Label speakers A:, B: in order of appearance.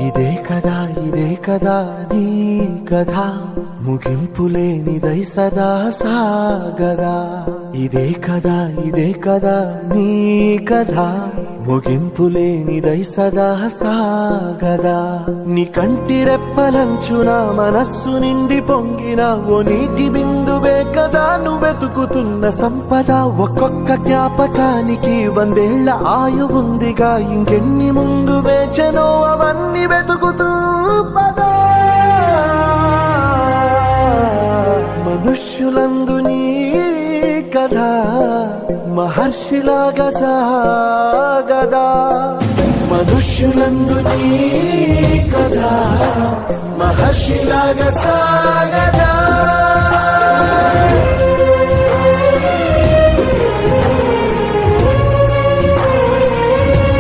A: ఇదే కదా నీ కథ, ముగింపులేనిదై సదా సాగదా. ఇదే కదా నీ కథ, ముగింపులేనిదై సదా సాగదా. నీ కంటి రెప్పలంచున మనస్సు నిండి పొంగిన ఓ నీటి బిందువే కదా నువ్వెతుకుతున్న సంపద. ఒక్కొక్క జ్ఞాపకానికి 100 ఏళ్ల ఆయువుందిగా, ఇంకెన్ని ముందు వేచనో అవన్నీ వెతుకుతూ పదా. మనుష్యులందు నీ కథ మహర్షిలాగా సాగదా. మనుష్యులందు నీ కథ మహర్షిలాగా సాగదా.